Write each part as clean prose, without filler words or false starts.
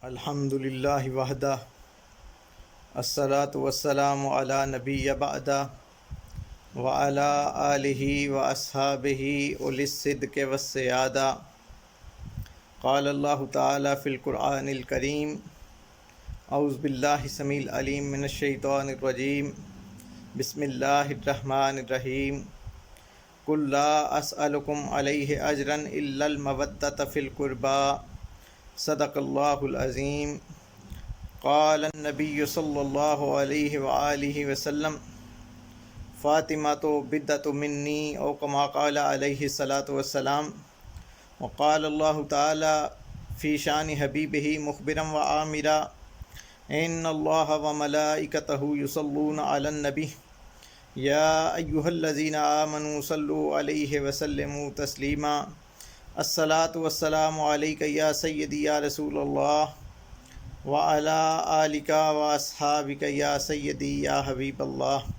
الحمد للہ وحدہ الصلاۃ والسلام علی نبی بعدہ وعلی آلہ واصحابہ اولی الصدق والسیادہ. قال اللہ تعالی فی القرآن الکریم اعوذ باللہ السمیع العلیم من الشیطان الرجیم بسم اللہ الرحمن الرحیم. قل لا اسألکم علیہ اجرا الا المودۃ فی القربى صدق اللہ العظیم. قال النبی صلی اللہ علیہ وآلہ وسلم فاطمۃ بدۃ منی او کما قال علیہ الصلاۃ والسلام. وقال اللہ تعالی فی شان حبیبہ مخبرا وآمرا ان اللہ وملائکتہ یصلون علی النبی یا ایہا الذین آمنوا صلوا علیہ وسلموا تسلیما. الصلاۃ والسلام علیک یا سیدی یا رسول اللہ وعلی آلک واصحابک یا سیدی یا حبیب اللہ.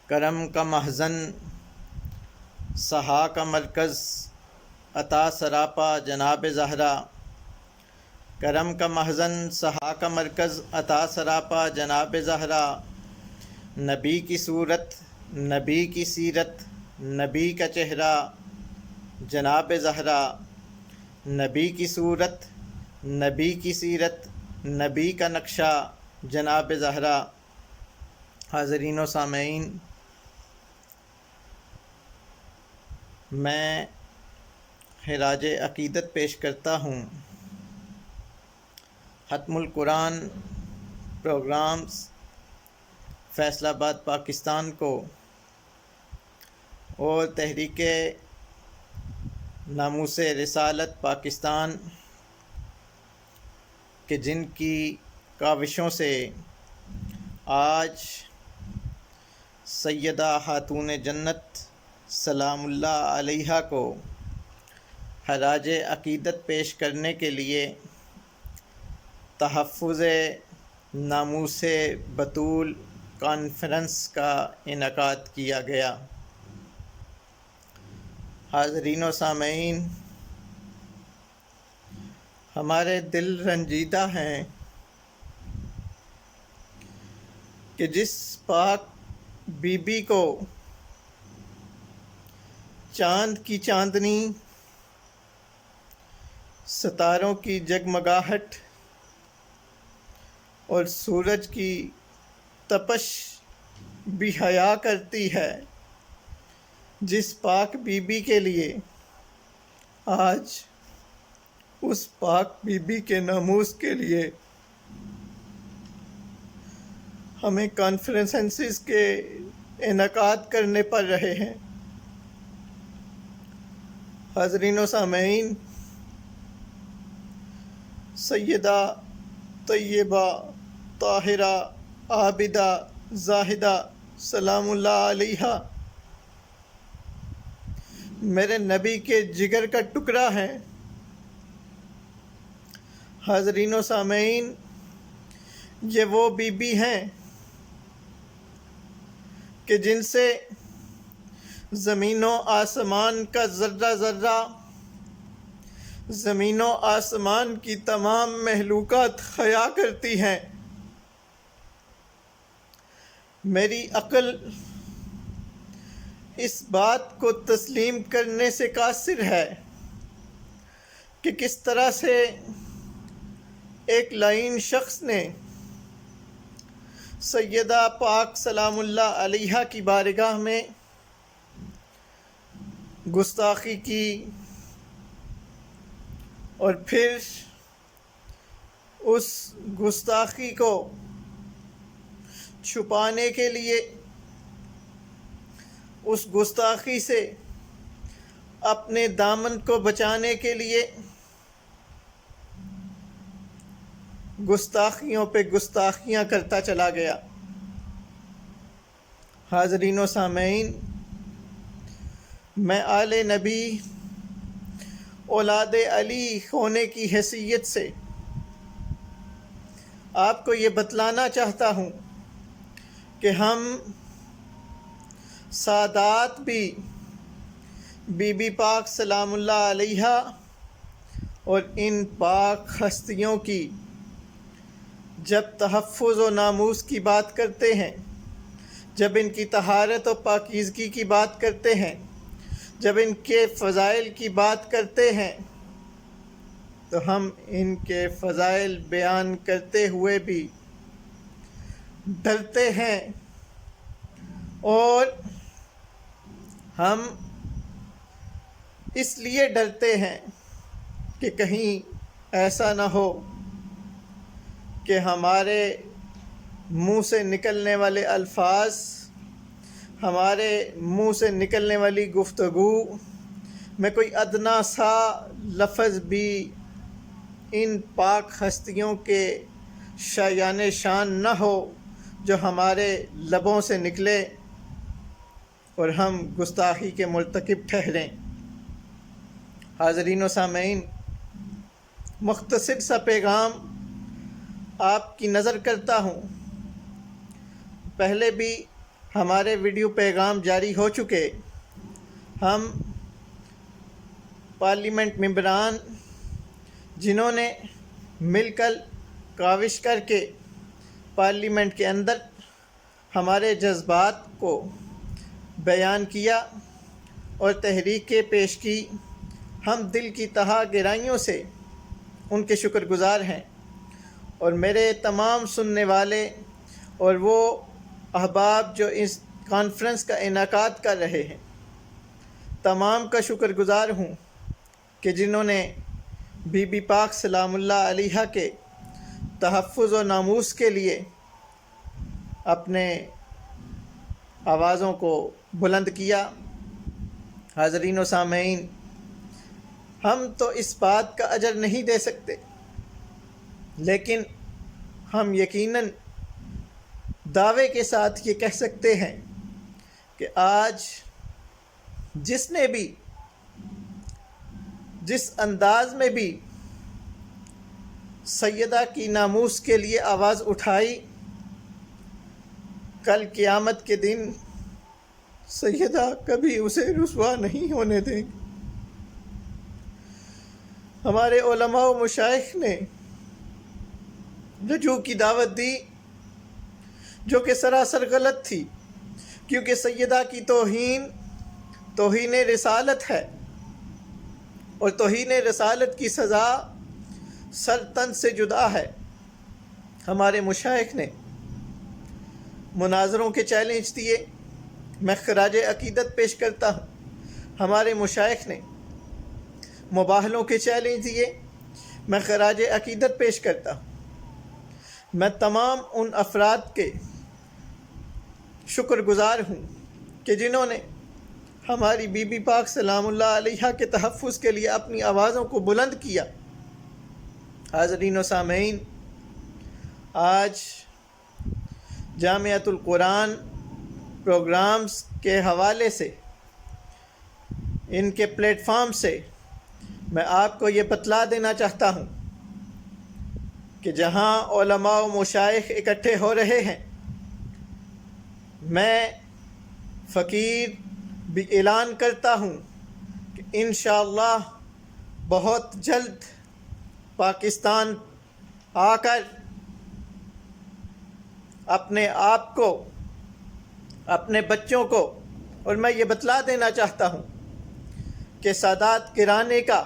کرم کا محزن سہا کا مرکز عطا سراپا جناب زہرا. کرم کا محزن سہا کا مرکز عطا سراپا جناب زہرا. نبی کی صورت، نبی کی سیرت، نبی کا چہرہ جناب زہرا. نبی کی صورت، نبی کی سیرت، نبی کا نقشہ جناب زہرا. حاضرین و سامعین، میں خراج عقیدت پیش کرتا ہوں ختم القرآن پروگرامز فیصل آباد پاکستان کو اور تحریک ناموس رسالت پاکستان کہ جن کی کاوشوں سے آج سیدہ خاتون جنت سلام اللہ علیہا کو خراج عقیدت پیش کرنے کے لیے تحفظ ناموس بطول کانفرنس کا انعقاد کیا گیا. حاضرین و سامعین، ہمارے دل رنجیدہ ہیں کہ جس پاک بی بی کو چاند کی چاندنی، ستاروں کی جگمگاہٹ اور سورج کی تپش بھی حیا کرتی ہے، جس پاک بی بی کے لیے آج اس پاک بی بی کے ناموس کے لیے ہمیں کانفرنسز کے انعقاد کرنے پڑ رہے ہیں. حاضرین و سامعین، سیدہ طیبہ طاہرہ عابدہ زاہدہ سلام اللہ علیہا میرے نبی کے جگر کا ٹکڑا ہے. حاضرین و سامعین، یہ وہ بی بی ہیں کہ جن سے زمین و آسمان کا ذرہ ذرہ، زمین و آسمان کی تمام مخلوقات حیا کرتی ہیں. میری عقل اس بات کو تسلیم کرنے سے قاصر ہے کہ کس طرح سے ایک لعین شخص نے سیدہ پاک سلام اللہ علیہا کی بارگاہ میں گستاخی کی اور پھر اس گستاخی کو چھپانے کے لیے، اس گستاخی سے اپنے دامن کو بچانے کے لیے گستاخیوں پہ گستاخیاں کرتا چلا گیا. حاضرین و سامعین، میں آل نبی اولاد علی ہونے کی حیثیت سے آپ کو یہ بتلانا چاہتا ہوں کہ ہم سادات بھی بی بی پاک سلام اللہ علیہا اور ان پاک ہستیوں کی جب تحفظ و ناموس کی بات کرتے ہیں، جب ان کی طہارت و پاکیزگی کی بات کرتے ہیں، جب ان کے فضائل کی بات کرتے ہیں، تو ہم ان کے فضائل بیان کرتے ہوئے بھی ڈرتے ہیں، اور ہم اس لیے ڈرتے ہیں کہ کہیں ایسا نہ ہو کہ ہمارے منہ سے نکلنے والے الفاظ، ہمارے منہ سے نکلنے والی گفتگو میں کوئی ادنا سا لفظ بھی ان پاک ہستیوں کے شایان شان نہ ہو جو ہمارے لبوں سے نکلے اور ہم گستاخی کے مرتکب ٹھہریں۔ حاضرین و سامعین، مختصر سا پیغام آپ کی نظر کرتا ہوں۔ پہلے بھی ہمارے ویڈیو پیغام جاری ہو چکے۔ ہم پارلیمنٹ ممبران جنہوں نے مل کر کاوش کر کے پارلیمنٹ کے اندر ہمارے جذبات کو بیان کیا اور تحریکیں پیش کی، ہم دل کی تہہ گہرائیوں سے ان کے شکر گزار ہیں، اور میرے تمام سننے والے اور وہ احباب جو اس کانفرنس کا انعقاد کر رہے ہیں، تمام کا شکر گزار ہوں کہ جنہوں نے بی بی پاک سلام اللہ علیہا کے تحفظ و ناموس کے لیے اپنے آوازوں کو بلند کیا۔ حاضرین و سامعین، ہم تو اس بات کا اجر نہیں دے سکتے، لیکن ہم یقیناً دعوے کے ساتھ یہ کہہ سکتے ہیں کہ آج جس نے بھی جس انداز میں بھی سیدہ کی ناموس کے لیے آواز اٹھائی، کل قیامت کے دن سیدہ کبھی اسے رسوا نہیں ہونے دیں گی۔ ہمارے علماء و مشائخ نے رجوع کی دعوت دی، جو کہ سراسر غلط تھی، کیونکہ سیدہ کی توہین رسالت ہے، اور توہین رسالت کی سزا سر تن سے جدا ہے۔ ہمارے مشائخ نے مناظروں کے چیلنج دیے، میں خراج عقیدت پیش کرتا ہوں۔ ہمارے مشائخ نے مباحلوں کے چیلنج دیے، میں خراج عقیدت پیش کرتا ہوں۔ میں تمام ان افراد کے شکر گزار ہوں کہ جنہوں نے ہماری بی بی پاک سلام اللہ علیہا کے تحفظ کے لیے اپنی آوازوں کو بلند کیا۔ حاضرین و سامعین، آج جامعۃ القرآن پروگرامز کے حوالے سے، ان کے پلیٹ فارم سے میں آپ کو یہ بتلا دینا چاہتا ہوں کہ جہاں علماء و مشائخ اکٹھے ہو رہے ہیں، میں فقیر بھی اعلان کرتا ہوں کہ انشاءاللہ بہت جلد پاکستان آ کر اپنے آپ کو، اپنے بچوں کو، اور میں یہ بتلا دینا چاہتا ہوں کہ سادات گرانے کا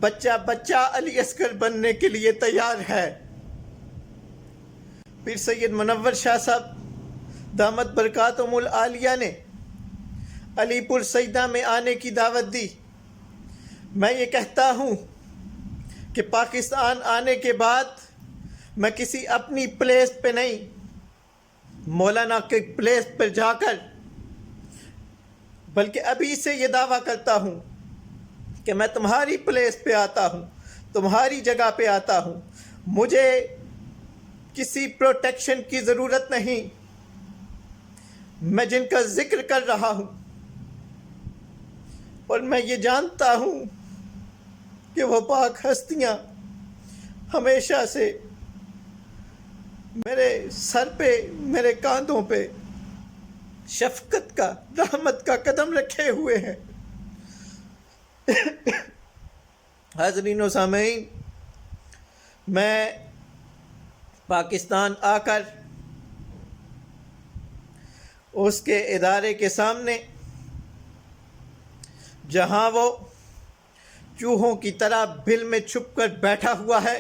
بچہ علی اصغر بننے کے لیے تیار ہے۔ پھر سید منور شاہ صاحب دامت برکاتہم العالیہ نے علی پور سیدہ میں آنے کی دعوت دی۔ میں یہ کہتا ہوں کہ پاکستان آنے کے بعد میں کسی اپنی پلیس پہ نہیں، مولانا کے پلیس پر جا کر، بلکہ ابھی سے یہ دعویٰ کرتا ہوں کہ میں تمہاری پلیس پہ آتا ہوں، تمہاری جگہ پہ آتا ہوں۔ مجھے کسی پروٹیکشن کی ضرورت نہیں۔ میں جن کا ذکر کر رہا ہوں، اور میں یہ جانتا ہوں کہ وہ پاک ہستیاں ہمیشہ سے میرے سر پہ، میرے کاندھوں پہ شفقت کا، رحمت کا قدم رکھے ہوئے ہیں۔ حاضرین و سامعین، میں پاکستان آ کر اس کے ادارے کے سامنے، جہاں وہ چوہوں کی طرح بل میں چھپ کر بیٹھا ہوا ہے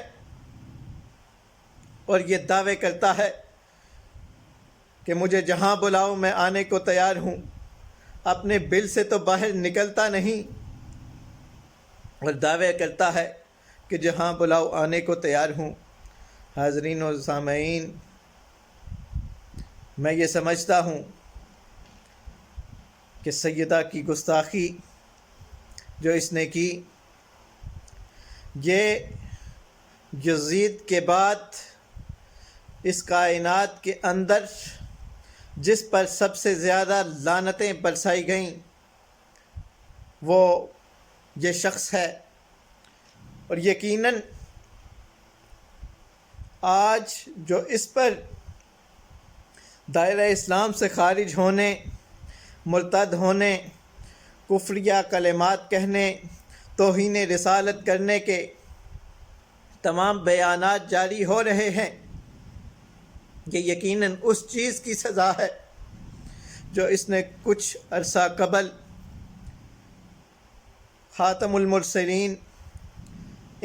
اور یہ دعوے کرتا ہے کہ مجھے جہاں بلاؤ میں آنے کو تیار ہوں، اپنے بل سے تو باہر نکلتا نہیں اور دعوے کرتا ہے کہ جہاں بلاؤ آنے کو تیار ہوں۔ حاضرین و سامعین، میں یہ سمجھتا ہوں کہ سیدہ کی گستاخی جو اس نے کی، یہ یزید کے بعد اس کائنات کے اندر جس پر سب سے زیادہ لعنتیں برسائی گئیں وہ یہ شخص ہے، اور یقیناً آج جو اس پر دائرہ اسلام سے خارج ہونے، مرتد ہونے، کفریہ کلمات کہنے، توہین رسالت کرنے کے تمام بیانات جاری ہو رہے ہیں، یہ یقیناً اس چیز کی سزا ہے جو اس نے کچھ عرصہ قبل خاتم المرسلین،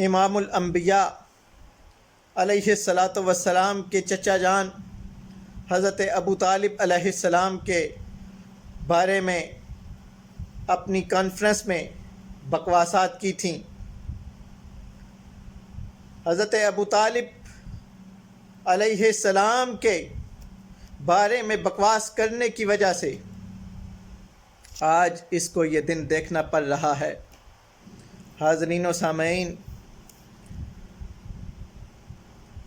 امام الانبیاء علیہ الصلاۃ والسلام کے چچا جان حضرت ابو طالب علیہ السلام کے بارے میں اپنی کانفرنس میں بکواسات کی تھیں۔ حضرت ابو طالب علیہ السلام کے بارے میں بکواس کرنے کی وجہ سے آج اس کو یہ دن دیکھنا پڑ رہا ہے۔ حاضرین و سامعین،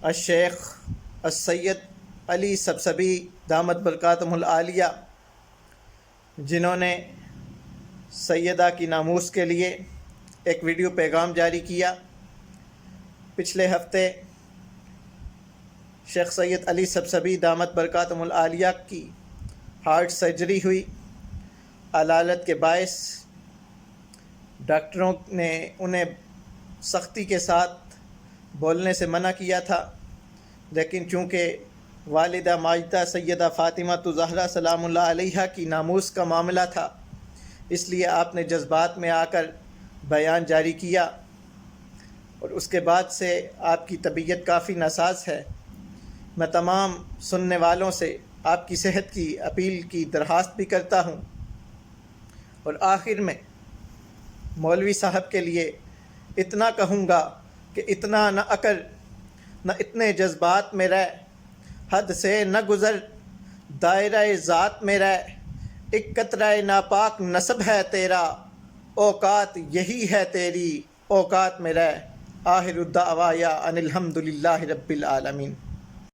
الشیخ السید علی سبسبی دامت برکاتہم العالیہ، جنہوں نے سیدہ کی ناموس کے لیے ایک ویڈیو پیغام جاری کیا، پچھلے ہفتے شیخ سید علی سبسبی دامت برکاتہم العالیہ کی ہارٹ سرجری ہوئی۔ علالت کے باعث ڈاکٹروں نے انہیں سختی کے ساتھ بولنے سے منع کیا تھا، لیکن چونکہ والدہ ماجدہ سیدہ فاطمہ الزہرا سلام اللہ علیہا کی ناموس کا معاملہ تھا، اس لیے آپ نے جذبات میں آ کر بیان جاری کیا، اور اس کے بعد سے آپ کی طبیعت کافی ناساز ہے۔ میں تمام سننے والوں سے آپ کی صحت کی اپیل کی درخواست بھی کرتا ہوں، اور آخر میں مولوی صاحب کے لیے اتنا کہوں گا کہ اتنا نہ اکر، نہ اتنے جذبات میں رہ، حد سے نہ گزر، دائرہ ذات میں رہ، ایک قطرہ ناپاک نسب ہے تیرا، اوقات یہی ہے تیری، اوقات میں رہ۔ آخر الدعوایا ان الحمد للہ رب العالمین۔